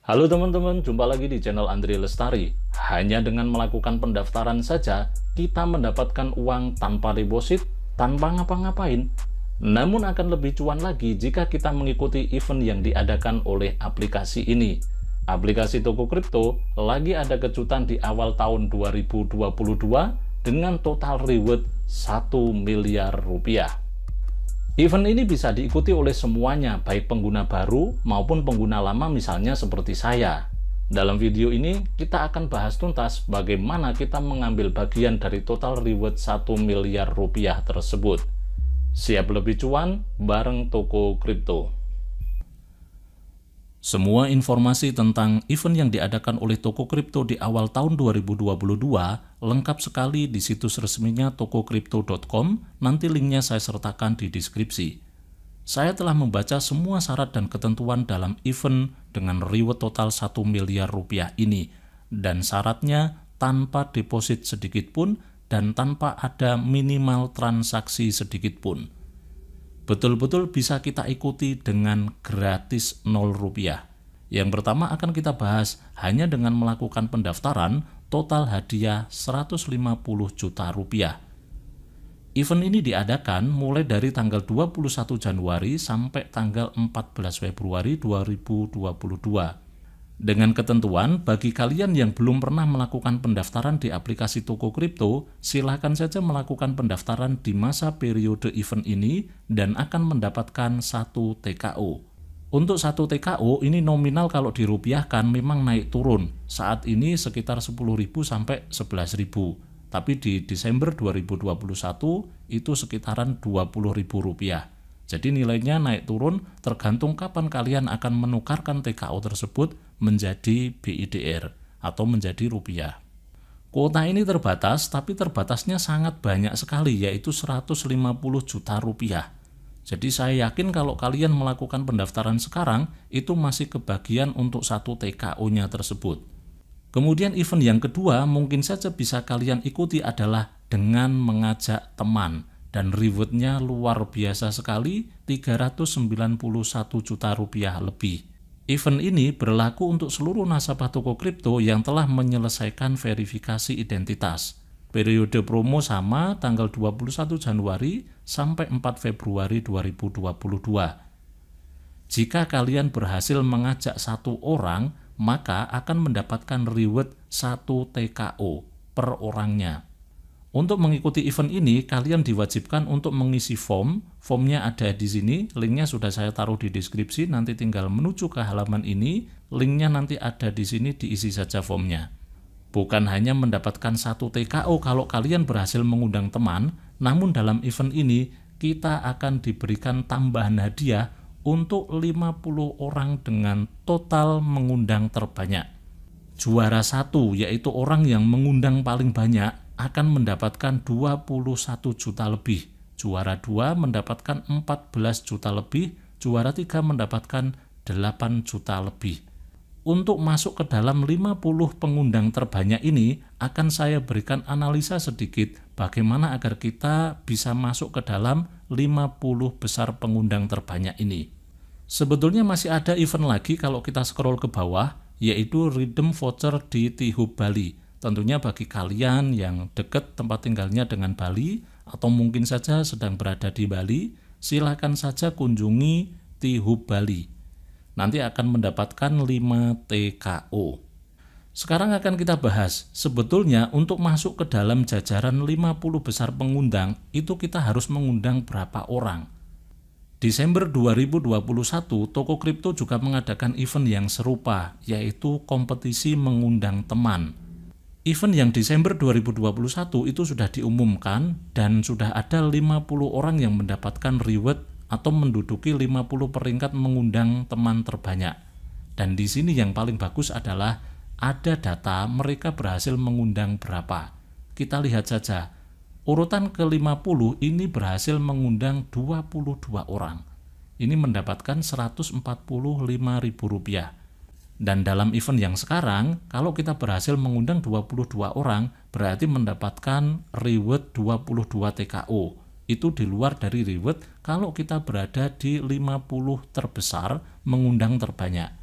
Halo teman-teman, jumpa lagi di channel Andri Lestari. Hanya dengan melakukan pendaftaran saja, kita mendapatkan uang tanpa deposit, tanpa ngapa-ngapain. Namun akan lebih cuan lagi jika kita mengikuti event yang diadakan oleh aplikasi ini. Aplikasi toko kripto lagi ada kejutan di awal tahun 2022 dengan total reward 1 miliar rupiah. Event ini bisa diikuti oleh semuanya, baik pengguna baru maupun pengguna lama misalnya seperti saya. Dalam video ini, kita akan bahas tuntas bagaimana kita mengambil bagian dari total reward 1 miliar rupiah tersebut. Siap lebih cuan bareng toko kripto. Semua informasi tentang event yang diadakan oleh toko kripto di awal tahun 2022 lengkap sekali di situs resminya tokokripto.com, nanti linknya saya sertakan di deskripsi. Saya telah membaca semua syarat dan ketentuan dalam event dengan reward total 1 miliar rupiah ini, dan syaratnya tanpa deposit sedikit pun dan tanpa ada minimal transaksi sedikit pun. Betul-betul bisa kita ikuti dengan gratis 0 rupiah. Yang pertama akan kita bahas hanya dengan melakukan pendaftaran, total hadiah 150 juta rupiah. Event ini diadakan mulai dari tanggal 21 Januari sampai tanggal 14 Februari 2022. Dengan ketentuan, bagi kalian yang belum pernah melakukan pendaftaran di aplikasi toko kripto, silakan saja melakukan pendaftaran di masa periode event ini dan akan mendapatkan 1 TKO. Untuk 1 TKO ini nominal kalau dirupiahkan memang naik turun. Saat ini sekitar 10.000 sampai 11.000. Tapi di Desember 2021 itu sekitaran 20.000 rupiah. Jadi nilainya naik turun tergantung kapan kalian akan menukarkan TKO tersebut menjadi BIDR atau menjadi rupiah. Kuota ini terbatas, tapi terbatasnya sangat banyak sekali, yaitu 150 juta rupiah. Jadi saya yakin kalau kalian melakukan pendaftaran sekarang, itu masih kebagian untuk 1 TKO-nya tersebut. Kemudian event yang kedua mungkin saja bisa kalian ikuti adalah dengan mengajak teman. Dan rewardnya luar biasa sekali, 391 juta rupiah lebih. Event ini berlaku untuk seluruh nasabah toko kripto yang telah menyelesaikan verifikasi identitas. Periode promo sama tanggal 21 Januari sampai 4 Februari 2022. Jika kalian berhasil mengajak 1 orang, maka akan mendapatkan reward 1 TKO per orangnya. Untuk mengikuti event ini, kalian diwajibkan untuk mengisi form. Formnya ada di sini, linknya sudah saya taruh di deskripsi, nanti tinggal menuju ke halaman ini, linknya nanti ada di sini, diisi saja formnya. Bukan hanya mendapatkan 1 TKO kalau kalian berhasil mengundang teman, namun dalam event ini, kita akan diberikan tambahan hadiah untuk 50 orang dengan total mengundang terbanyak. Juara 1, yaitu orang yang mengundang paling banyak, akan mendapatkan 21 juta lebih. Juara 2 mendapatkan 14 juta lebih, juara 3 mendapatkan 8 juta lebih. Untuk masuk ke dalam 50 pengundang terbanyak ini, akan saya berikan analisa sedikit bagaimana agar kita bisa masuk ke dalam 50 besar pengundang terbanyak ini. Sebetulnya masih ada event lagi kalau kita scroll ke bawah, yaitu redeem voucher di T-Hub Bali. Tentunya bagi kalian yang dekat tempat tinggalnya dengan Bali atau mungkin saja sedang berada di Bali, silakan saja kunjungi T-Hub Bali. Nanti akan mendapatkan 5 TKO. Sekarang akan kita bahas, sebetulnya untuk masuk ke dalam jajaran 50 besar pengundang, itu kita harus mengundang berapa orang. Desember 2021, toko kripto juga mengadakan event yang serupa, yaitu kompetisi mengundang teman. Event yang Desember 2021 itu sudah diumumkan dan sudah ada 50 orang yang mendapatkan reward atau menduduki 50 peringkat mengundang teman terbanyak. Dan di sini yang paling bagus adalah ada data mereka berhasil mengundang berapa. Kita lihat saja, urutan ke-50 ini berhasil mengundang 22 orang. Ini mendapatkan 145.000 rupiah. Dan dalam event yang sekarang, kalau kita berhasil mengundang 22 orang, berarti mendapatkan reward 22 TKO. Itu di luar dari reward kalau kita berada di 50 terbesar mengundang terbanyak.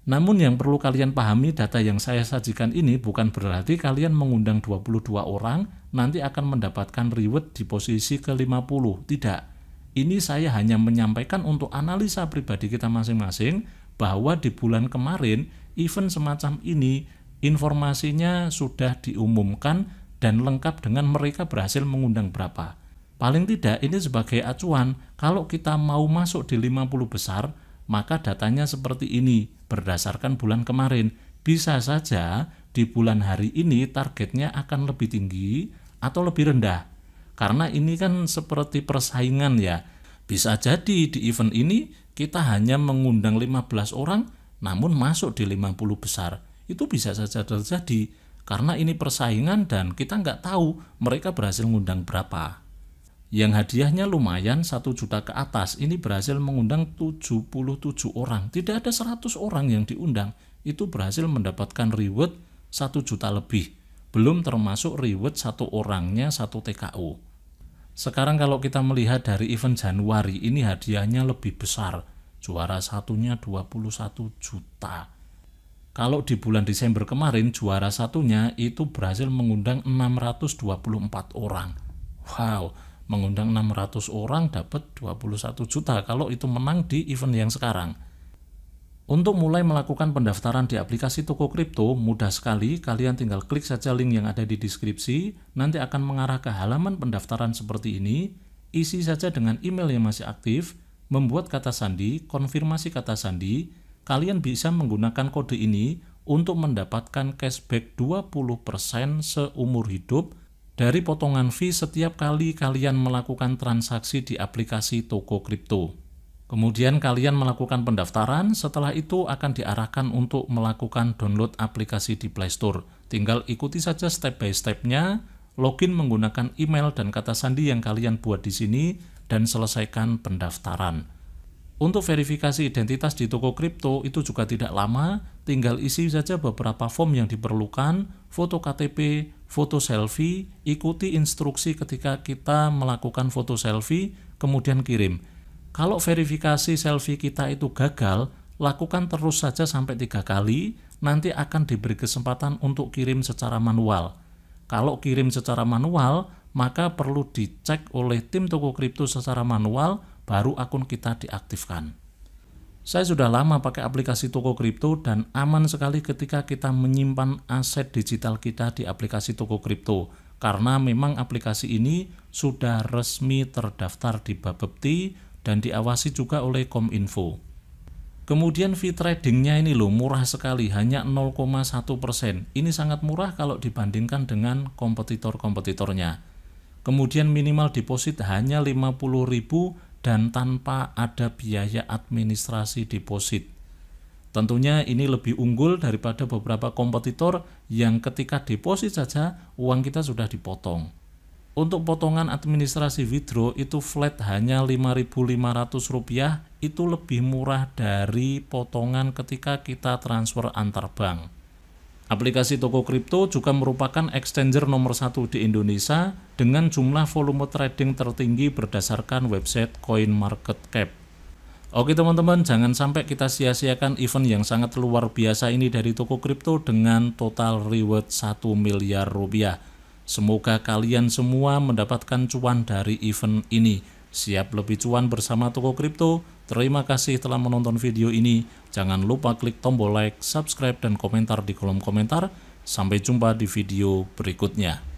Namun yang perlu kalian pahami, data yang saya sajikan ini bukan berarti kalian mengundang 22 orang nanti akan mendapatkan reward di posisi ke-50. Tidak. Ini saya hanya menyampaikan untuk analisa pribadi kita masing-masing bahwa di bulan kemarin event semacam ini informasinya sudah diumumkan dan lengkap dengan mereka berhasil mengundang berapa. Paling tidak ini sebagai acuan, kalau kita mau masuk di 50 besar, maka datanya seperti ini berdasarkan bulan kemarin. Bisa saja di bulan hari ini targetnya akan lebih tinggi atau lebih rendah. Karena ini kan seperti persaingan ya. Bisa jadi di event ini kita hanya mengundang 15 orang namun masuk di 50 besar. Itu bisa saja terjadi karena ini persaingan dan kita nggak tahu mereka berhasil mengundang berapa. Yang hadiahnya lumayan 1 juta ke atas, ini berhasil mengundang 77 orang. Tidak ada 100 orang yang diundang, itu berhasil mendapatkan reward 1 juta lebih. Belum termasuk reward 1 orangnya 1 TKO. Sekarang kalau kita melihat dari event Januari, ini hadiahnya lebih besar. Juara satunya 21 juta. Kalau di bulan Desember kemarin, juara satunya itu berhasil mengundang 624 orang. Wow! Mengundang 600 orang dapat 21 juta kalau itu menang di event yang sekarang. Untuk mulai melakukan pendaftaran di aplikasi toko kripto, mudah sekali, kalian tinggal klik saja link yang ada di deskripsi, nanti akan mengarah ke halaman pendaftaran seperti ini, isi saja dengan email yang masih aktif, membuat kata sandi, konfirmasi kata sandi, kalian bisa menggunakan kode ini untuk mendapatkan cashback 20% seumur hidup dari potongan fee setiap kali kalian melakukan transaksi di aplikasi toko kripto. Kemudian kalian melakukan pendaftaran, setelah itu akan diarahkan untuk melakukan download aplikasi di Play Store. Tinggal ikuti saja step by step-nya, login menggunakan email dan kata sandi yang kalian buat di sini, dan selesaikan pendaftaran. Untuk verifikasi identitas di toko kripto itu juga tidak lama, tinggal isi saja beberapa form yang diperlukan, foto KTP, foto selfie, ikuti instruksi ketika kita melakukan foto selfie, kemudian kirim. Kalau verifikasi selfie kita itu gagal, lakukan terus saja sampai 3 kali, nanti akan diberi kesempatan untuk kirim secara manual. Kalau kirim secara manual, maka perlu dicek oleh tim toko kripto secara manual, baru akun kita diaktifkan. Saya sudah lama pakai aplikasi toko kripto dan aman sekali ketika kita menyimpan aset digital kita di aplikasi toko kripto, karena memang aplikasi ini sudah resmi terdaftar di Bapepti dan diawasi juga oleh Kominfo. Kemudian fee tradingnya ini loh murah sekali, hanya 0,1%. Ini sangat murah kalau dibandingkan dengan kompetitor-kompetitornya. Kemudian minimal deposit hanya 50.000 dan tanpa ada biaya administrasi deposit. Tentunya ini lebih unggul daripada beberapa kompetitor yang ketika deposit saja uang kita sudah dipotong. Untuk potongan administrasi withdraw itu flat hanya Rp5.500, itu lebih murah dari potongan ketika kita transfer antar bank. Aplikasi toko kripto juga merupakan exchanger nomor 1 di Indonesia dengan jumlah volume trading tertinggi berdasarkan website CoinMarketCap. Oke teman-teman, jangan sampai kita sia-siakan event yang sangat luar biasa ini dari toko kripto dengan total reward 1 miliar rupiah. Semoga kalian semua mendapatkan cuan dari event ini. Siap lebih cuan bersama toko kripto? Terima kasih telah menonton video ini. Jangan lupa klik tombol like, subscribe, dan komentar di kolom komentar. Sampai jumpa di video berikutnya.